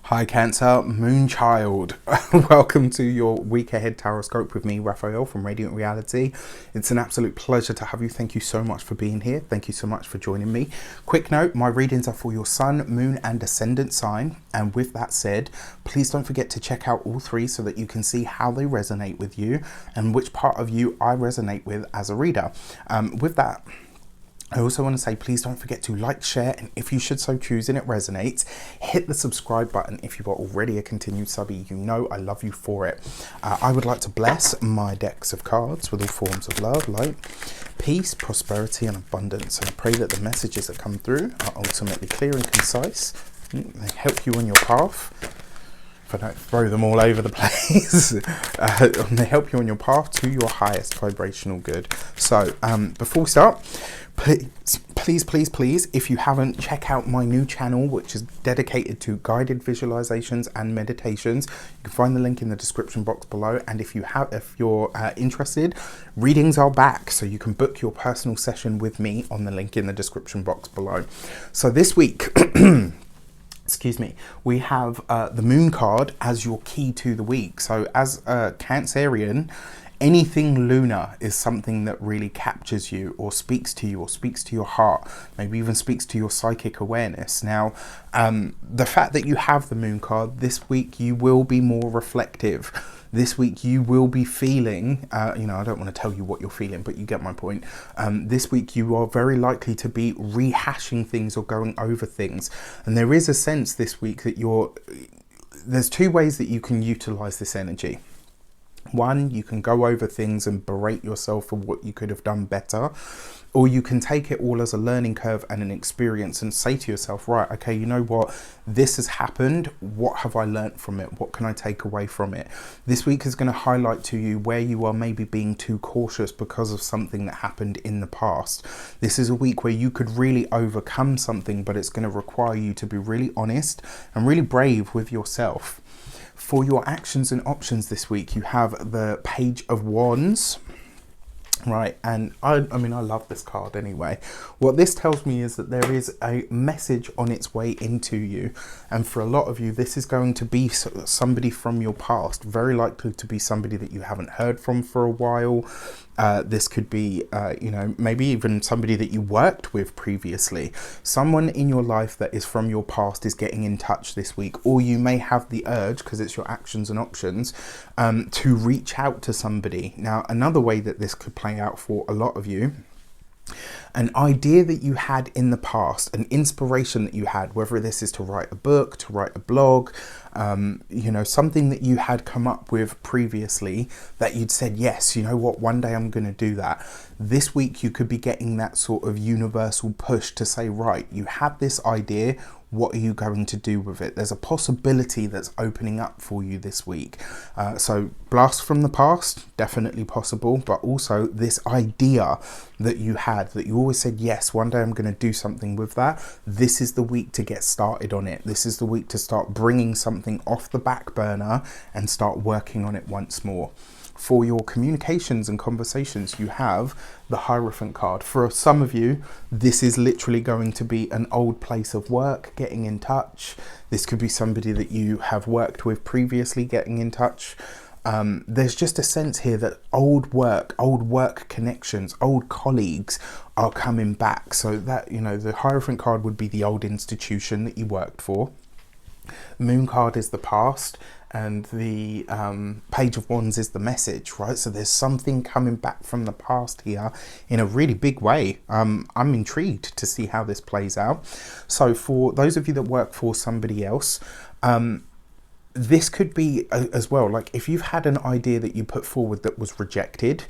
Hi Cancer, Moonchild. Welcome to your week ahead taroscope with me, Raphael from Reydiant Reality. It's an absolute pleasure to have you. Thank you so much for being here. Thank you so much for joining me. Quick note, my readings are for your sun, moon and ascendant sign. And with that said, please don't forget to check out all three so that you can see how they resonate with you and which part of you I resonate with as a reader. With that, I also want to say, please don't forget to like, share, and if you should so choose and it resonates, hit the subscribe button if you are already a continued subby. You know I love you for it. I would like to bless my decks of cards with all forms of love, light, peace, prosperity, and abundance. And I pray that the messages that come through are ultimately clear and concise. They help you on your path. If I don't throw them all over the place, they help you on your path to your highest vibrational good. So before we start, please, if you haven't, check out my new channel, which is dedicated to guided visualizations and meditations. You can find the link in the description box below. And if you're interested, readings are back, so you can book your personal session with me on the link in the description box below. So this week, excuse me, we have the moon card as your key to the week. So as a Cancerian, anything lunar is something that really captures you or speaks to you or speaks to your heart, maybe even speaks to your psychic awareness. Now, the fact that you have the moon card this week, you will be more reflective. This week you will be feeling, I don't want to tell you what you're feeling, but you get my point. This week you are very likely to be rehashing things or going over things. And there is a sense this week that there's two ways that you can utilize this energy. One, you can go over things and berate yourself for what you could have done better, or you can take it all as a learning curve and an experience and say to yourself, right, okay, you know what, this has happened. What have I learned from it? What can I take away from it? This week is going to highlight to you where you are maybe being too cautious because of something that happened in the past. This is a week where you could really overcome something, but it's going to require you to be really honest and really brave with yourself. For your actions and options this week, you have the Page of Wands, right? And I love this card anyway. What this tells me is that there is a message on its way into you. And for a lot of you, this is going to be somebody from your past, very likely to be somebody that you haven't heard from for a while. This could be, maybe even somebody that you worked with previously. Someone in your life that is from your past is getting in touch this week, or you may have the urge, because it's your actions and options, to reach out to somebody. Now, another way that this could play out for a lot of you, an idea that you had in the past, an inspiration that you had, whether this is to write a book, to write a blog, something that you had come up with previously that you'd said, yes, you know what, one day I'm going to do that. This week you could be getting that sort of universal push to say, right, you had this idea. What are you going to do with it? There's a possibility that's opening up for you this week. So blast from the past, definitely possible, but also this idea that you had, that you always said, yes, one day I'm going to do something with that. This is the week to get started on it. This is the week to start bringing something off the back burner and start working on it once more. For your communications and conversations, you have the Hierophant card. For some of you, this is literally going to be an old place of work, getting in touch. This could be somebody that you have worked with previously, getting in touch. There's just a sense here that old work connections, old colleagues are coming back. So that, the Hierophant card would be the old institution that you worked for. Moon card is the past, and the Page of Wands is the message, right? So there's something coming back from the past here in a really big way. I'm intrigued to see how this plays out. So for those of you that work for somebody else, this could be as well, like if you've had an idea that you put forward that was rejected,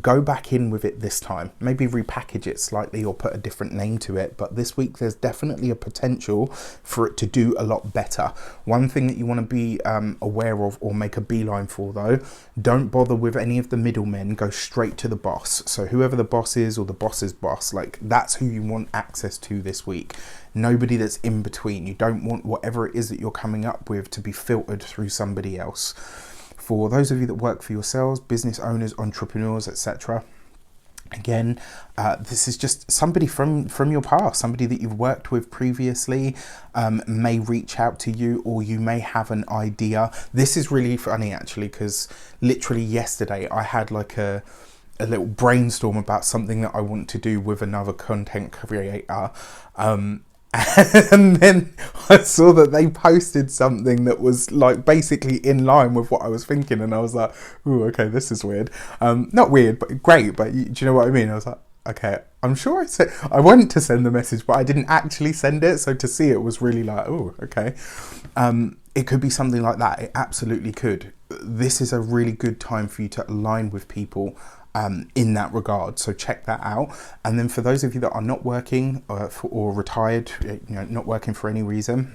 go back in with it this time. Maybe repackage it slightly or put a different name to it. But this week there's definitely a potential for it to do a lot better. One thing that you want to be aware of or make a beeline for though, don't bother with any of the middlemen, go straight to the boss. So whoever the boss is or the boss's boss, like that's who you want access to this week. Nobody that's in between. You don't want whatever it is that you're coming up with to be filtered through somebody else. For those of you that work for yourselves, business owners, entrepreneurs, etc., Again, this is just somebody from your past, somebody that you've worked with previously, may reach out to you, or you may have an idea. This is really funny actually, because literally yesterday I had like a little brainstorm about something that I want to do with another content creator. And then I saw that they posted something that was like basically in line with what I was thinking, and I was like, "Ooh, okay, this is weird." Not weird, but great. But do you know what I mean? I was like, "Okay, I'm sure I wanted to send the message, but I didn't actually send it." So to see it was really like, "Oh, okay." It could be something like that. It absolutely could. This is a really good time for you to align with people in that regard, so check that out. And then for those of you that are not working or retired, not working for any reason,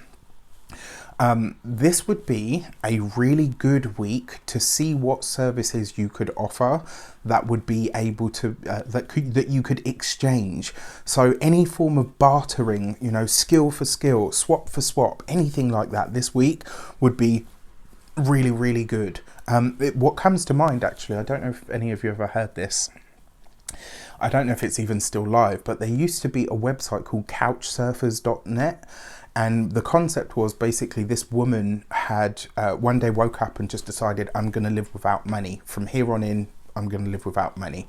this would be a really good week to see what services you could offer that would be able to that you could exchange. So any form of bartering, skill for skill, swap for swap, anything like that this week would be really, really good. What comes to mind, actually, I don't know if any of you ever heard this. I don't know if it's even still live, but there used to be a website called couchsurfers.net. And the concept was basically this woman had one day woke up and just decided, I'm going to live without money. From here on in, I'm going to live without money.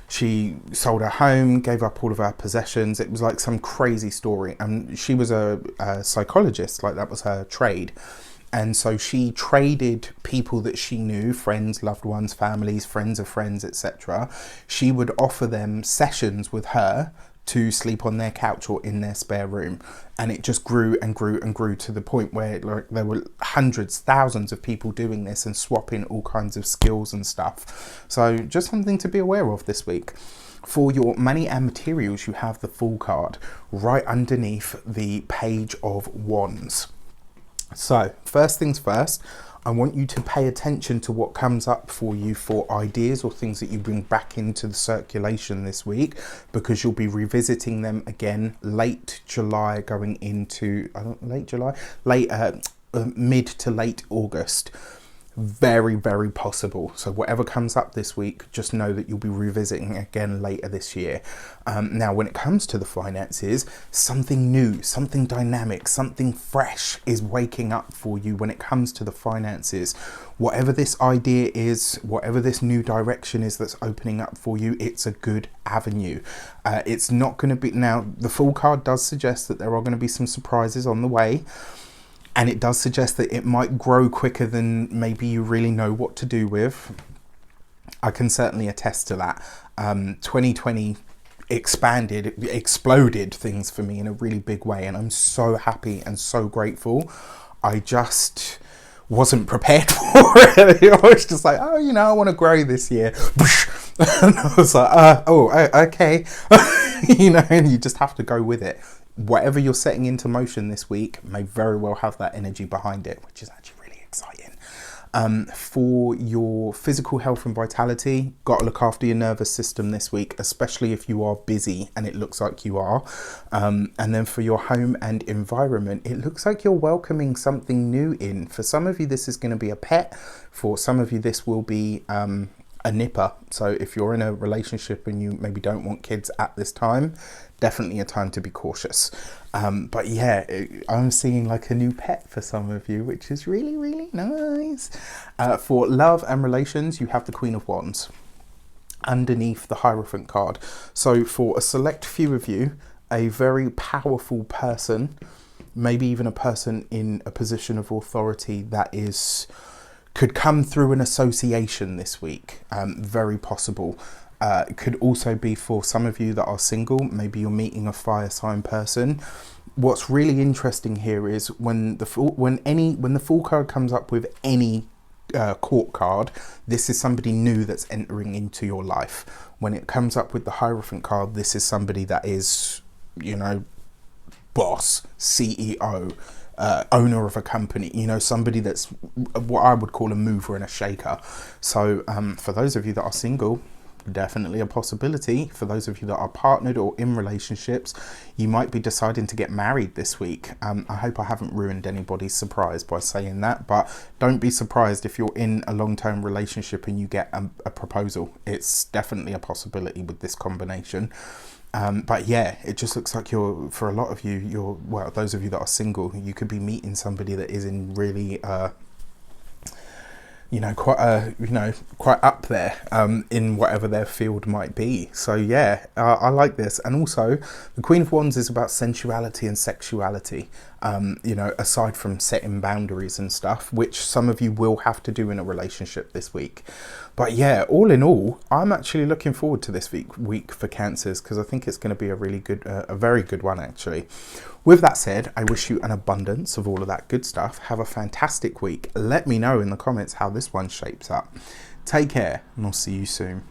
She sold her home, gave up all of her possessions. It was like some crazy story. And she was a psychologist, like that was her trade. And so she traded people that she knew, friends, loved ones, families, friends of friends, etc. She would offer them sessions with her to sleep on their couch or in their spare room. And it just grew and grew and grew to the point where there were hundreds, thousands of people doing this and swapping all kinds of skills and stuff. So just something to be aware of this week. For your money and materials, you have the Fool card right underneath the Page of Wands. So first things first, I want you to pay attention to what comes up for you for ideas or things that you bring back into the circulation this week, because you'll be revisiting them again late July going into mid to late August. Very, very possible. So whatever comes up this week, just know that you'll be revisiting again later this year. Now, when it comes to the finances, something new, something dynamic, something fresh is waking up for you when it comes to the finances. Whatever this idea is, whatever this new direction is that's opening up for you, it's a good avenue. It's not going to be... Now, the Fool card does suggest that there are going to be some surprises on the way. And it does suggest that it might grow quicker than maybe you really know what to do with. I can certainly attest to that. 2020 exploded things for me in a really big way. And I'm so happy and so grateful. I just wasn't prepared for it. I was just like, I want to grow this year. And I was like, okay. And you just have to go with it. Whatever you're setting into motion this week may very well have that energy behind it, which is actually really exciting. For your physical health and vitality, got to look after your nervous system this week, especially if you are busy, and it looks like you are. And then for your home and environment, it looks like you're welcoming something new in. For some of you, this is going to be a pet. For some of you, this will be a nipper. So if you're in a relationship and you maybe don't want kids at this time, definitely a time to be cautious. But yeah, I'm seeing like a new pet for some of you, which is really, really nice. For love and relations, you have the Queen of Wands underneath the Hierophant card. So for a select few of you, a very powerful person, maybe even a person in a position of authority that could come through an association this week. Very possible. It could also be for some of you that are single. Maybe you're meeting a fire sign person. What's really interesting here is when the Fool card comes up with any court card, this is somebody new that's entering into your life. When it comes up with the Hierophant card, this is somebody that is, boss, CEO, owner of a company, somebody that's what I would call a mover and a shaker. So for those of you that are single, definitely a possibility. For those of you that are partnered or in relationships, you might be deciding to get married this week. I hope I haven't ruined anybody's surprise by saying that, but don't be surprised if you're in a long-term relationship and you get a proposal. It's definitely a possibility with this combination. But yeah, it just looks like for a lot of you, well, those of you that are single, you could be meeting somebody that is in really quite up there in whatever their field might be. So yeah, I like this. And also the Queen of Wands is about sensuality and sexuality, aside from setting boundaries and stuff, which some of you will have to do in a relationship this week. But yeah, all in all, I'm actually looking forward to this week for Cancers, because I think it's going to be a really good, a very good one actually. With that said, I wish you an abundance of all of that good stuff. Have a fantastic week. Let me know in the comments how this one shapes up. Take care, and I'll see you soon.